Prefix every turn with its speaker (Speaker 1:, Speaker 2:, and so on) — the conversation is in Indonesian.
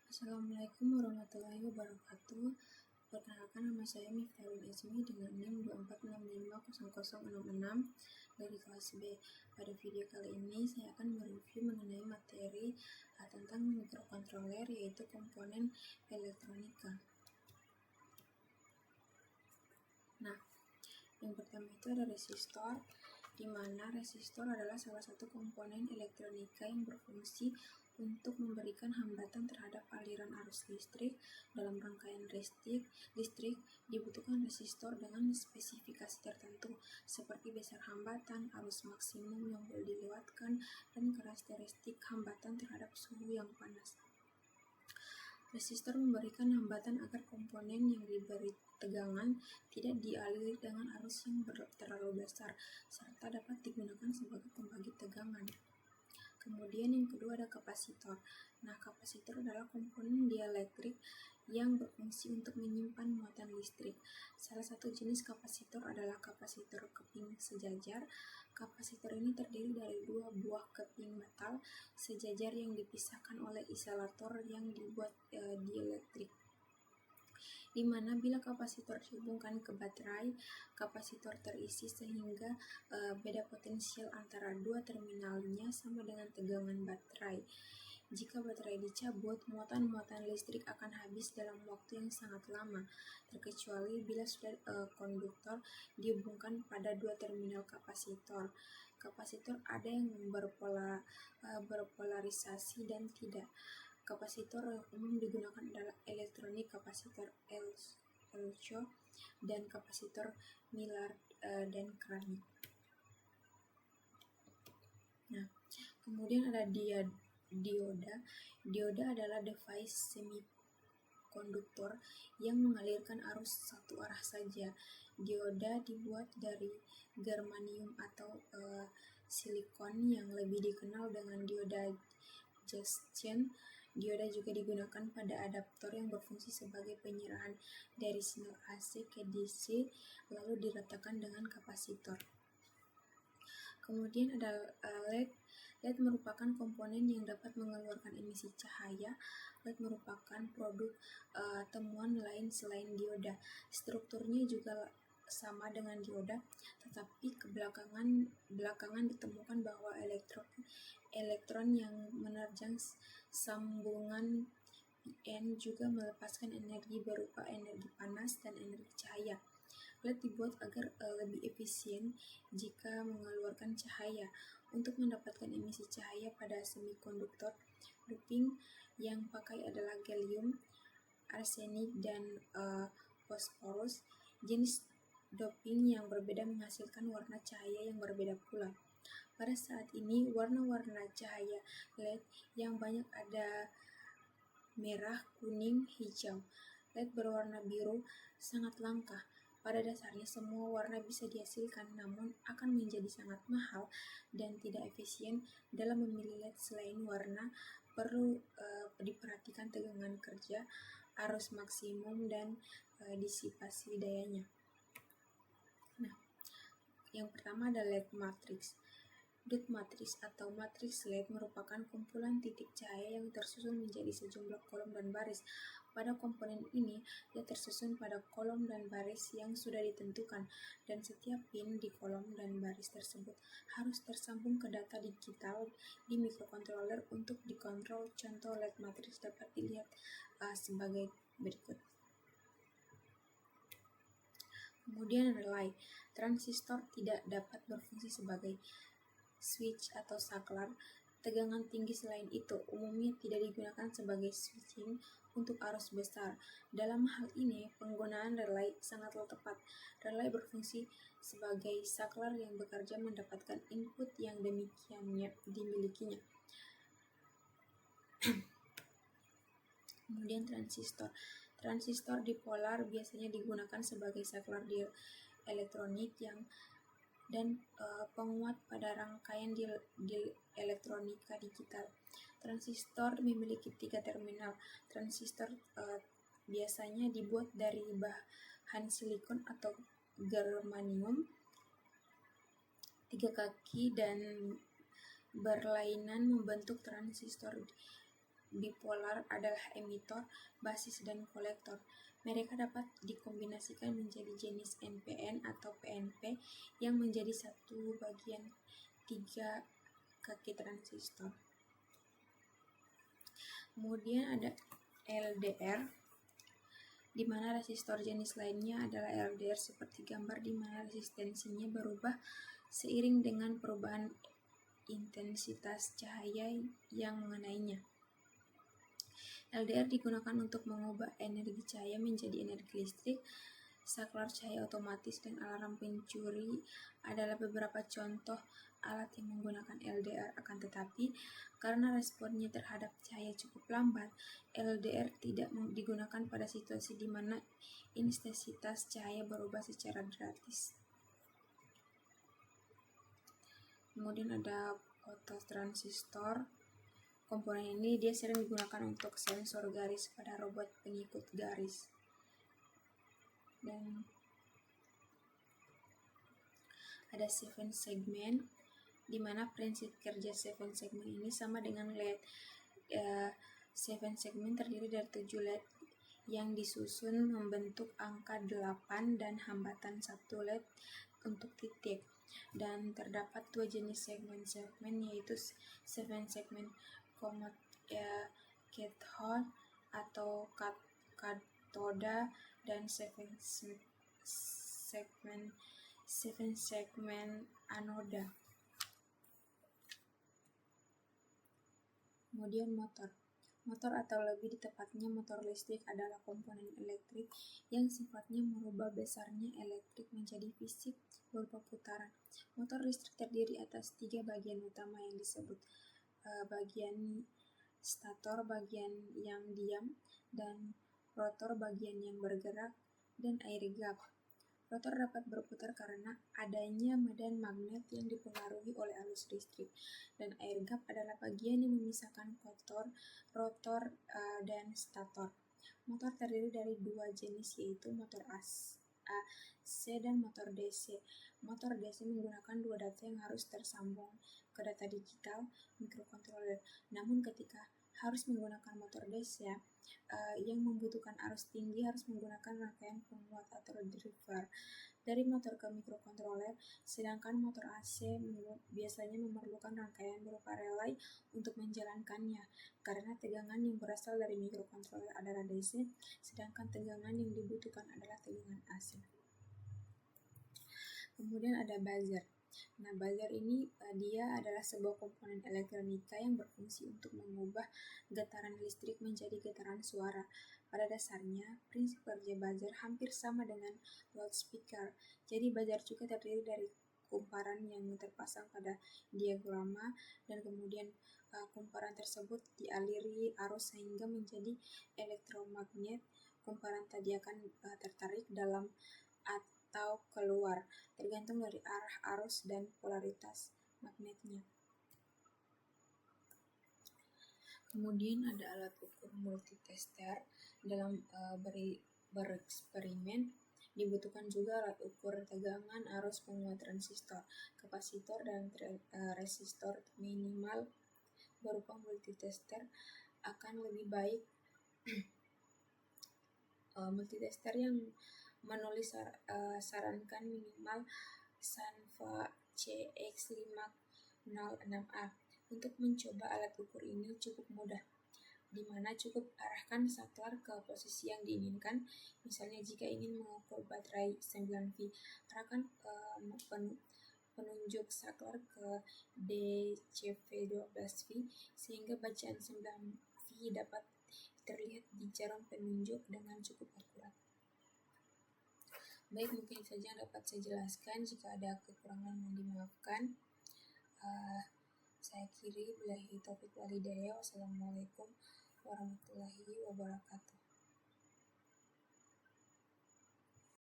Speaker 1: Assalamualaikum warahmatullahi wabarakatuh. Perkenalkan, nama saya Miftahul Ismi dengan NIM 24650066 dari kelas B. Pada video kali ini saya akan mereview mengenai materi tentang mikrokontroler, yaitu komponen elektronika. Nah, yang pertama itu ada resistor, di mana resistor adalah salah satu komponen elektronika yang berfungsi untuk memberikan hambatan terhadap aliran arus listrik. Dalam rangkaian listrik dibutuhkan resistor dengan spesifikasi tertentu, seperti besar hambatan, arus maksimum yang boleh dilewatkan, dan karakteristik hambatan terhadap suhu yang panas. Resistor memberikan hambatan agar komponen yang diberi tegangan tidak dialiri dengan arus yang terlalu besar, serta dapat digunakan sebagai pembagi tegangan. Kemudian yang kedua ada kapasitor. Nah, kapasitor adalah komponen dielektrik yang berfungsi untuk menyimpan muatan listrik. Salah satu jenis kapasitor adalah kapasitor keping sejajar. Kapasitor ini terdiri dari dua buah keping metal sejajar yang dipisahkan oleh isolator yang dibuat dielektrik, di mana bila kapasitor dihubungkan ke baterai, kapasitor terisi sehingga beda potensial antara dua terminalnya sama dengan tegangan baterai. Jika baterai dicabut, muatan-muatan listrik akan habis dalam waktu yang sangat lama, terkecuali bila sudah konduktor dihubungkan pada dua terminal kapasitor. Kapasitor ada yang berpolarisasi dan tidak. Kapasitor yang umum digunakan adalah elektronik, kapasitor Elcho, dan kapasitor Millard dan keramik. Nah, kemudian ada dioda. Dioda adalah device semikonduktor yang mengalirkan arus satu arah saja. Dioda dibuat dari germanium atau silikon yang lebih dikenal dengan dioda Junction. Dioda juga digunakan pada adaptor yang berfungsi sebagai penyerahan dari sinyal AC ke DC, lalu diratakan dengan kapasitor. Kemudian ada LED. LED merupakan komponen yang dapat mengeluarkan emisi cahaya. LED merupakan produk temuan lain selain dioda. Strukturnya juga sama dengan dioda, tetapi belakangan ditemukan bahwa elektron yang menerjang sambungan PN juga melepaskan energi berupa energi panas dan energi cahaya. LED dibuat agar lebih efisien jika mengeluarkan cahaya. Untuk mendapatkan emisi cahaya pada semikonduktor, doping yang pakai adalah gallium, arsenik, dan fosforus. Jenis doping yang berbeda menghasilkan warna cahaya yang berbeda pula. Pada saat ini, warna-warna cahaya LED yang banyak ada merah, kuning, hijau. LED berwarna biru sangat langka. Pada dasarnya semua warna bisa dihasilkan, namun akan menjadi sangat mahal dan tidak efisien. Dalam memilih LED selain warna, perlu diperhatikan tegangan kerja, arus maksimum, dan disipasi dayanya. Nah, yang pertama ada LED matrix. Dot matrix atau matriks LED merupakan kumpulan titik cahaya yang tersusun menjadi sejumlah kolom dan baris. Pada komponen ini, dia tersusun pada kolom dan baris yang sudah ditentukan, dan setiap pin di kolom dan baris tersebut harus tersambung ke data digital di mikrokontroler untuk dikontrol. Contoh LED matrix dapat dilihat sebagai berikut. Kemudian relay. Transistor tidak dapat berfungsi sebagai switch atau saklar tegangan tinggi. Selain itu, umumnya tidak digunakan sebagai switching untuk arus besar. Dalam hal ini, penggunaan relay sangatlah tepat. Relay berfungsi sebagai saklar yang bekerja mendapatkan input yang demikiannya dimilikinya. Kemudian transistor. Transistor dipolar biasanya digunakan sebagai saklar di elektronik dan penguat pada rangkaian di elektronika digital. Transistor memiliki 3 terminal. Transistor biasanya dibuat dari bahan silikon atau germanium, 3 kaki dan berlainan membentuk transistor bipolar adalah emitor, basis, dan kolektor. Mereka dapat dikombinasikan menjadi jenis NPN atau PNP yang menjadi satu bagian 3 kaki transistor. Kemudian ada LDR, di mana resistor jenis lainnya adalah LDR seperti gambar, di mana resistensinya berubah seiring dengan perubahan intensitas cahaya yang mengenainya. LDR digunakan untuk mengubah energi cahaya menjadi energi listrik. Saklar cahaya otomatis dan alarm pencuri adalah beberapa contoh alat yang menggunakan LDR. Akan tetapi, karena responnya terhadap cahaya cukup lambat, LDR tidak digunakan pada situasi di mana intensitas cahaya berubah secara drastis. Kemudian ada fototransistor. Komponen ini dia sering digunakan untuk sensor garis pada robot pengikut garis. Dan ada 7 segmen, di mana prinsip kerja 7 segmen ini sama dengan LED. 7 segmen terdiri dari 7 LED yang disusun membentuk angka 8 dan hambatan 1 LED untuk titik. Dan terdapat 2 jenis segmen yaitu 7 segmen cathode atau katoda dan 7 segmen anoda. Kemudian motor atau lebih tepatnya motor listrik adalah komponen elektrik yang sifatnya merubah besarnya elektrik menjadi fisik berupa putaran. Motor listrik terdiri atas 3 bagian utama yang disebut bagian stator, bagian yang diam, dan rotor, bagian yang bergerak, dan air gap. Rotor dapat berputar karena adanya medan magnet yang dipengaruhi oleh arus listrik, dan air gap adalah bagian yang memisahkan rotor dan stator. Motor terdiri dari 2 jenis yaitu motor AC dan motor DC. Motor DC menggunakan 2 data yang harus tersambung ke data digital mikrokontroler. Namun ketika harus menggunakan motor DC yang membutuhkan arus tinggi harus menggunakan rangkaian penguat atau driver dari motor ke mikrokontroler, sedangkan motor AC biasanya memerlukan rangkaian berupa relay untuk menjalankannya, karena tegangan yang berasal dari mikrokontroler adalah DC, sedangkan tegangan yang dibutuhkan adalah tegangan AC. Kemudian ada buzzer. Nah, buzzer ini dia adalah sebuah komponen elektronika yang berfungsi untuk mengubah getaran listrik menjadi getaran suara. Pada dasarnya, prinsip kerja buzzer hampir sama dengan loudspeaker. Jadi, buzzer juga terdiri dari kumparan yang terpasang pada diafragma, dan kemudian kumparan tersebut dialiri arus sehingga menjadi elektromagnet. Kumparan tadi akan tertarik dalam atau keluar, tergantung dari arah arus dan polaritas magnetnya. Kemudian ada alat ukur multitester. Dalam bereksperimen dibutuhkan juga alat ukur tegangan, arus, penguat transistor, kapasitor, dan resistor minimal. Berupa multitester akan lebih baik multitester yang menulis sarankan minimal Sanva CX506A. Untuk mencoba alat ukur ini cukup mudah, di mana cukup arahkan saklar ke posisi yang diinginkan. Misalnya jika ingin mengukur baterai 9V, arahkan penunjuk saklar ke DCV12V sehingga bacaan 9V dapat terlihat di jarum penunjuk dengan cukup akurat. Baik, mungkin saja yang dapat saya jelaskan. Jika ada kekurangan mohon dimaafkan. Saya akhiri, billahi taufiq wal hidayah. Wassalamualaikum warahmatullahi wabarakatuh.